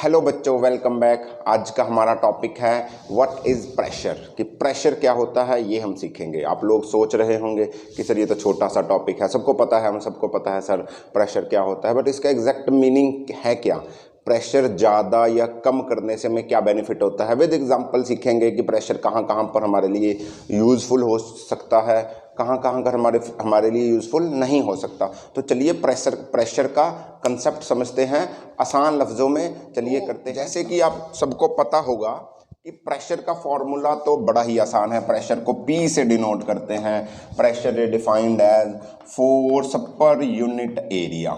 Hello बच्चों, welcome back. आज का हमारा टॉपिक है व्हाट इज़ प्रेशर। कि प्रेशर क्या होता है ये हम सीखेंगे। आप लोग सोच रहे होंगे कि सर ये तो छोटा सा टॉपिक है, सबको पता है, हम सबको पता है सर प्रेशर क्या होता है, बट इसका एग्जैक्ट मीनिंग है क्या। प्रेशर ज़्यादा या कम करने से हमें क्या बेनिफिट होता है। विद एग्जांपल सीखेंगे कि प्रेशर कहाँ कहाँ पर हमारे लिए यूज़फुल हो सकता है, कहाँ कहाँ पर हमारे लिए यूज़फुल नहीं हो सकता। तो चलिए प्रेशर का कंसेप्ट समझते हैं आसान लफ्ज़ों में। चलिए करते हैं। जैसे कि आप सबको पता होगा कि प्रेशर का फॉर्मूला तो बड़ा ही आसान है। प्रेशर को P से डिनोट करते हैं। Pressure is defined as force per unit area.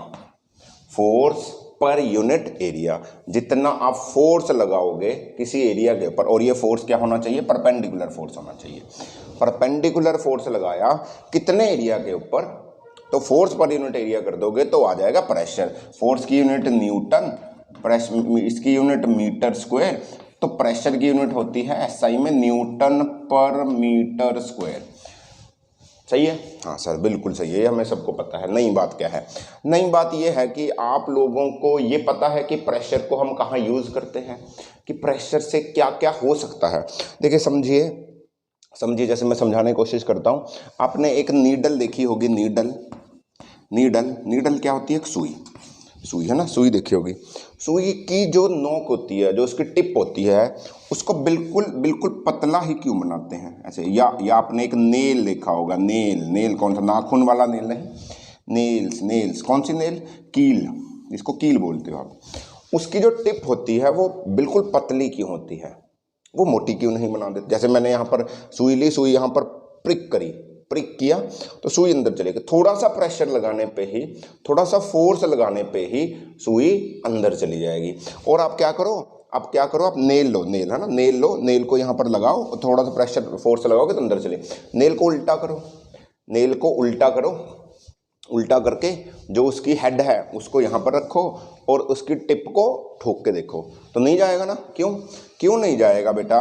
Force per unit area, जितना आप फोर्स लगाओगे किसी एरिया के ऊपर, और ये फोर्स क्या होना चाहिए, परपेंडिकुलर फोर्स होना चाहिए। परपेंडिकुलर फोर्स लगाया कितने एरिया के ऊपर, तो फोर्स पर यूनिट एरिया कर दोगे तो आ जाएगा प्रेशर। फोर्स की यूनिट न्यूटन, इसकी यूनिट मीटर स्क्वायर, तो प्रेशर की यूनिट होती है SI में न्यूटन पर मीटर स्क्वायर। सही है? हाँ सर, बिल्कुल सही है, ये हमें सबको पता है। नई बात क्या है? नई बात ये है कि आप लोगों को ये पता है कि प्रेशर को हम कहाँ यूज़ करते हैं, कि प्रेशर से क्या क्या हो सकता है। देखिए समझिए, जैसे मैं समझाने की कोशिश करता हूँ। आपने एक नीडल देखी होगी, नीडल क्या होती है? एक सुई है ना, सुई देखी होगी। सुई की जो नोक होती है, जो उसकी टिप होती है, उसको बिल्कुल पतला ही क्यों बनाते हैं ऐसे? या आपने एक नेल देखा होगा। नेल कौन सा? नाखून वाला नेल नहीं, नेल्स कौन सी नेल? कील, इसको कील बोलते हो आप। उसकी जो टिप होती है वो बिल्कुल पतली क्यों होती है? वो मोटी क्यों नहीं बना देते? जैसे मैंने यहाँ पर सुई ली, सुई यहाँ पर प्रिक किया तो सुई अंदर चलेगी। थोड़ा सा प्रेशर लगाने पे ही, थोड़ा सा फोर्स लगाने पे ही सुई अंदर चली जाएगी। और आप क्या करो, आप नेल लो, नेल है ना, नेल को यहाँ पर लगाओ और थोड़ा सा प्रेशर फोर्स लगाओगे तो अंदर चले। नेल को उल्टा करो, उल्टा करके जो उसकी हेड है उसको यहाँ पर रखो और उसकी टिप को ठोक के देखो तो नहीं जाएगा ना। क्यों नहीं जाएगा बेटा?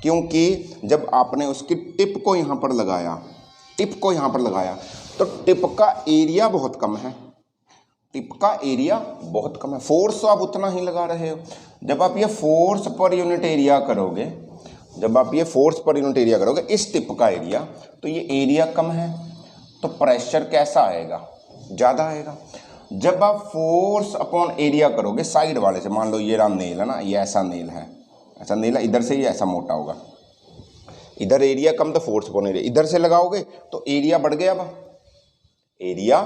क्योंकि जब आपने उसकी टिप को यहाँ पर लगाया तो टिप का एरिया बहुत कम है। फोर्स तो आप उतना ही लगा रहे हो। जब आप ये फोर्स पर यूनिट एरिया करोगे, इस टिप का एरिया, तो ये एरिया कम है तो प्रेशर कैसा आएगा? ज़्यादा आएगा। जब आप फोर्स अपॉन एरिया करोगे साइड वाले से, मान लो ये राम नेल है ना, ये ऐसा नेल है, इधर से ये ऐसा मोटा होगा, इधर एरिया कम तो फोर्स अपॉन एरिया, इधर से लगाओगे तो एरिया बढ़ गया। एरिया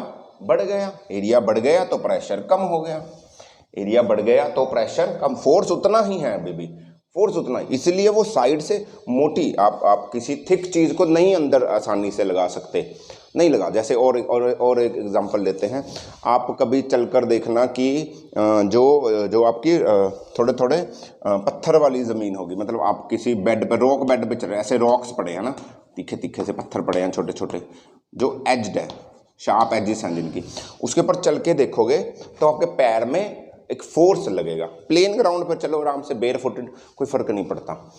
बढ़ गया तो प्रेशर कम हो गया। एरिया बढ़ गया तो प्रेशर कम, फोर्स उतना ही है अभी भी, फोर्स उतना ही। इसलिए वो साइड से मोटी, आप किसी थिक चीज़ को नहीं अंदर आसानी से लगा सकते, नहीं लगा। जैसे और एक एग्जांपल लेते हैं। आप कभी चलकर देखना कि जो आपकी थोड़े पत्थर वाली ज़मीन होगी, मतलब आप किसी बेड पर, रॉक बेड पे चल रहे हैं, ऐसे रॉक्स पड़े हैं ना, तीखे से पत्थर पड़े हैं, छोटे जो एज्ड है, शार्प एजेस हैं जिनकी, उसके ऊपर चल के देखोगे तो आपके पैर में एक फोर्स लगेगा। प्लेन ग्राउंड पर चलो आराम से, बेयर फुटेड, कोई फर्क नहीं पड़ता।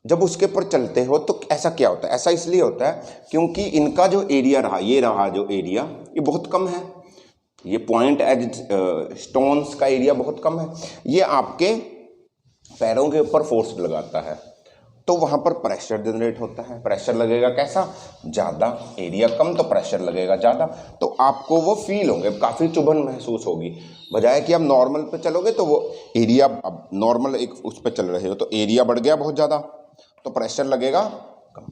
जब उसके ऊपर चलते हो तो ऐसा क्या होता है? ऐसा इसलिए होता है क्योंकि इनका जो एरिया रहा, ये रहा जो एरिया, ये बहुत कम है। ये पॉइंट एज स्टोन्स का एरिया बहुत कम है। ये आपके पैरों के ऊपर फोर्स लगाता है तो वहाँ पर प्रेशर जनरेट होता है। प्रेशर लगेगा कैसा? ज़्यादा। एरिया कम तो प्रेशर लगेगा ज़्यादा, तो आपको वो फील होंगे, काफ़ी चुभन महसूस होगी। बजाय कि आप नॉर्मल पे चलोगे तो वो एरिया, अब नॉर्मल एक उस पर चल रहे हो तो एरिया बढ़ गया बहुत ज़्यादा, तो प्रेशर लगेगा कम।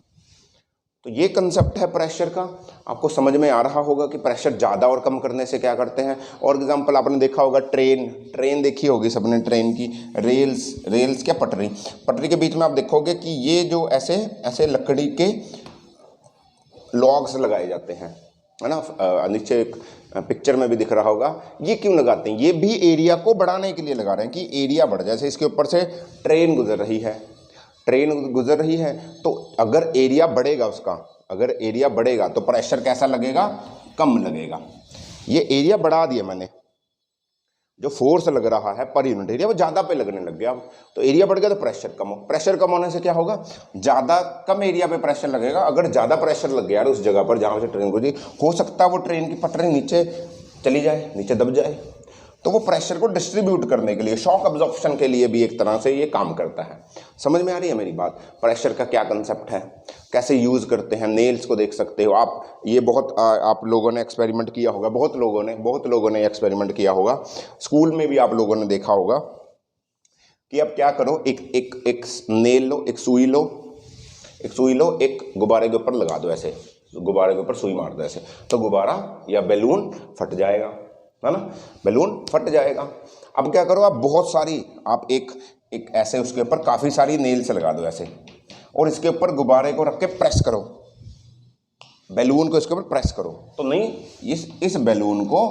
तो ये कंसेप्ट है प्रेशर का। आपको समझ में आ रहा होगा कि प्रेशर ज़्यादा और कम करने से क्या करते हैं। और एग्जांपल आपने देखा होगा, ट्रेन देखी होगी सबने, ट्रेन की रेल्स क्या, पटरी के बीच में आप देखोगे कि ये जो ऐसे लकड़ी के लॉग्स लगाए जाते हैं, है ना, नीचे पिक्चर में भी दिख रहा होगा। ये क्यों लगाते हैं? ये भी एरिया को बढ़ाने के लिए लगा रहे हैं कि एरिया बढ़ जाए। जैसे इसके ऊपर से ट्रेन गुजर रही है तो अगर एरिया बढ़ेगा तो प्रेशर कैसा लगेगा? कम लगेगा। ये एरिया बढ़ा दिया मैंने, जो फोर्स लग रहा है पर यूनिट एरिया वो ज़्यादा पे लगने लग गया, तो एरिया बढ़ गया तो प्रेशर कम हो। प्रेशर कम होने से क्या होगा? ज़्यादा कम एरिया पे प्रेशर लगेगा। अगर ज़्यादा प्रेशर लग गया उस जगह पर जहाँ से ट्रेन गुजरी, हो सकता है वो ट्रेन की पटरी नीचे चली जाए, नीचे दब जाए, तो वो प्रेशर को डिस्ट्रीब्यूट करने के लिए, शॉक अब्जॉर्प्शन के लिए भी एक तरह से ये काम करता है। समझ में आ रही है मेरी बात? प्रेशर का क्या कंसेप्ट है, कैसे यूज़ करते हैं, नेल्स को देख सकते हो आप। ये बहुत आप लोगों ने एक्सपेरिमेंट किया होगा, बहुत लोगों ने एक्सपेरिमेंट किया होगा, स्कूल में भी आप लोगों ने देखा होगा कि अब क्या करो, एक नेल लो, एक सुई लो, एक गुब्बारे के ऊपर लगा दो, ऐसे गुब्बारे के ऊपर सुई मार दो ऐसे, तो गुब्बारा या बैलून फट जाएगा, है ना, बैलून फट जाएगा। अब क्या करो, आप बहुत सारी, आप एक ऐसे उसके ऊपर काफ़ी सारी नेल से लगा दो ऐसे, और इसके ऊपर गुब्बारे को रख के प्रेस करो, बैलून को इसके ऊपर प्रेस करो, तो नहीं, इस बैलून को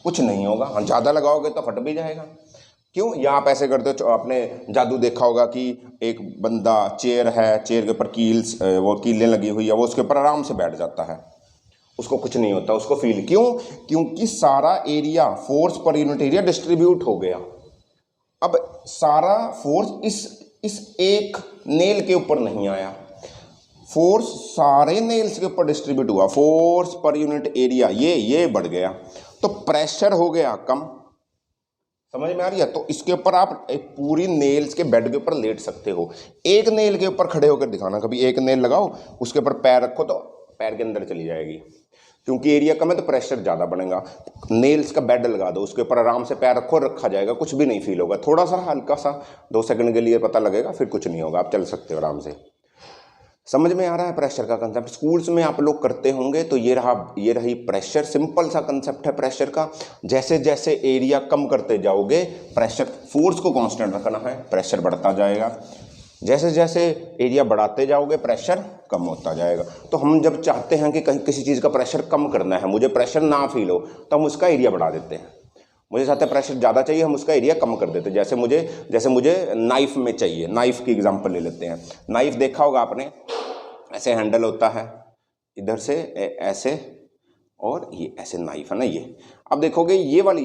कुछ नहीं होगा। हाँ, ज़्यादा लगाओगे तो फट भी जाएगा। क्यों? या आप ऐसे करते हो, आपने जादू देखा होगा कि एक बंदा, चेयर है, चेयर के ऊपर वो कीलें लगी हुई है, वो उसके ऊपर आराम से बैठ जाता है, उसको कुछ नहीं होता, उसको फील। क्यों? क्योंकि सारा area, force per unit area distribute हो गया। अब सारा फोर्स इस एक नेल के ऊपर नहीं आया, फोर्स सारे नेल्स के ऊपर डिस्ट्रीब्यूट हुआ, फोर्स पर यूनिट एरिया ये बढ़ गया, तो प्रेशर हो गया कम। समझ में आ रही है? तो इसके ऊपर आप एक पूरी नेल्स के बेड के ऊपर लेट सकते हो। एक नेल के ऊपर खड़े होकर दिखाना, कभी एक नेल लगाओ, उसके ऊपर पैर रखो तो पैर के अंदर चली जाएगी, क्योंकि एरिया कम है तो प्रेशर ज़्यादा बनेगा। नेल्स का बेड लगा दो, उसके ऊपर आराम से पैर रखो, रखा जाएगा, कुछ भी नहीं फील होगा, थोड़ा सा हल्का सा 2 सेकंड के लिए पता लगेगा, फिर कुछ नहीं होगा, आप चल सकते हो आराम से। समझ में आ रहा है प्रेशर का कंसेप्ट? स्कूल्स में आप लोग करते होंगे, तो ये रही प्रेशर। सिंपल सा कंसेप्ट है प्रेशर का। जैसे जैसे एरिया कम करते जाओगे, प्रेशर, फोर्स को कांस्टेंट रखना है, प्रेशर बढ़ता जाएगा। जैसे जैसे एरिया बढ़ाते जाओगे, प्रेशर कम होता जाएगा। तो हम जब चाहते हैं कि कहीं किसी चीज़ का प्रेशर कम करना है, मुझे प्रेशर ना फील हो, तो हम उसका एरिया बढ़ा देते हैं। मुझे चाहते हैं प्रेशर ज़्यादा चाहिए, हम उसका एरिया कम कर देते हैं। जैसे मुझे नाइफ में चाहिए, नाइफ की एग्जांपल ले लेते हैं। नाइफ देखा होगा आपने, ऐसे हैंडल होता है, इधर से ऐसे, और ये ऐसे नाइफ है ना ये। अब देखोगे ये वाली,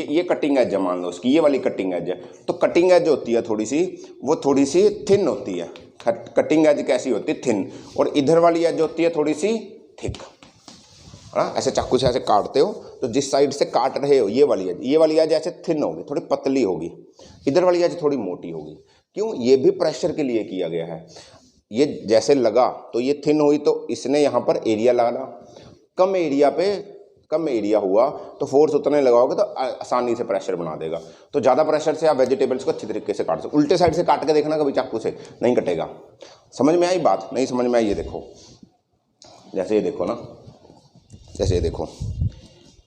ये कटिंग एज है, मान लो उसकी ये वाली कटिंग एज है, तो कटिंग एज होती है थोड़ी सी, वो थोड़ी सी थिन होती है। कटिंग एज कैसी होती है? थिन। और इधर वाली एज होती है थोड़ी सी थिक। हाँ, ऐसे चाकू से ऐसे काटते हो, तो जिस साइड से काट रहे हो, ये वाली एज ऐसे थिन होगी, थोड़ी पतली होगी, इधर वाली एज थोड़ी मोटी होगी। क्यों? ये भी प्रेशर के लिए किया गया है। ये जैसे लगा तो ये थिन हुई, तो इसने यहाँ पर एरिया लगाना, कम एरिया हुआ तो फोर्स उतने लगाओगे तो आसानी से प्रेशर बना देगा। तो ज़्यादा प्रेशर से आप वेजिटेबल्स को अच्छी तरीके से काट सकते। उल्टे साइड से काट के देखना कभी चाकू से, नहीं कटेगा। समझ में आई बात? नहीं समझ में आई? ये देखो, जैसे ये देखो ना, जैसे ये देखो,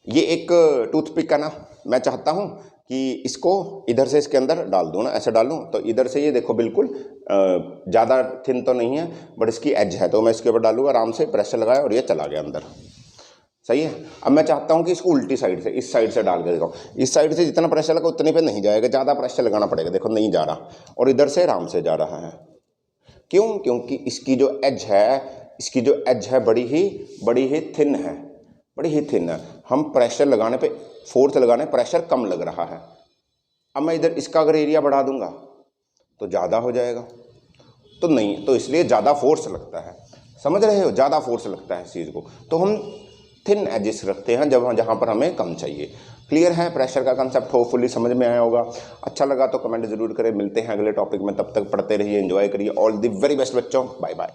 ये एक टूथपिक है ना, मैं चाहता हूँ कि इसको इधर से इसके अंदर डाल दूँ ना, ऐसे डालूँ, तो इधर से ये देखो बिल्कुल ज़्यादा थिन तो नहीं है, बट इसकी एज है, तो मैं इसके ऊपर डालूँगा, आराम से प्रेशर लगाया और ये चला गया अंदर। सही है। अब मैं चाहता हूँ कि इसको उल्टी साइड से, इस साइड से डाल के देखो, इस साइड से जितना प्रेशर लगा उतने पे नहीं जाएगा, ज़्यादा प्रेशर लगाना पड़ेगा। देखो नहीं जा रहा, और इधर से आराम से जा रहा है। क्यों? क्योंकि इसकी जो एज है बड़ी ही थिन है, हम प्रेशर लगाने पे, फोर्स लगाने प्रेशर कम लग रहा है। अब मैं इधर इसका अगर एरिया बढ़ा दूंगा तो ज़्यादा हो जाएगा, तो नहीं, तो इसलिए ज़्यादा फोर्स लगता है। समझ रहे हो? ज़्यादा फोर्स लगता है इस चीज़ को, तो हम थिन एजेस रखते हैं जहाँ पर हमें कम चाहिए। क्लियर है प्रेशर का कंसेप्ट? होपफुली समझ में आया होगा। अच्छा लगा तो कमेंट जरूर करें। मिलते हैं अगले टॉपिक में, तब तक पढ़ते रहिए, एंजॉय करिए। ऑल द वेरी बेस्ट बच्चों, बाय बाय।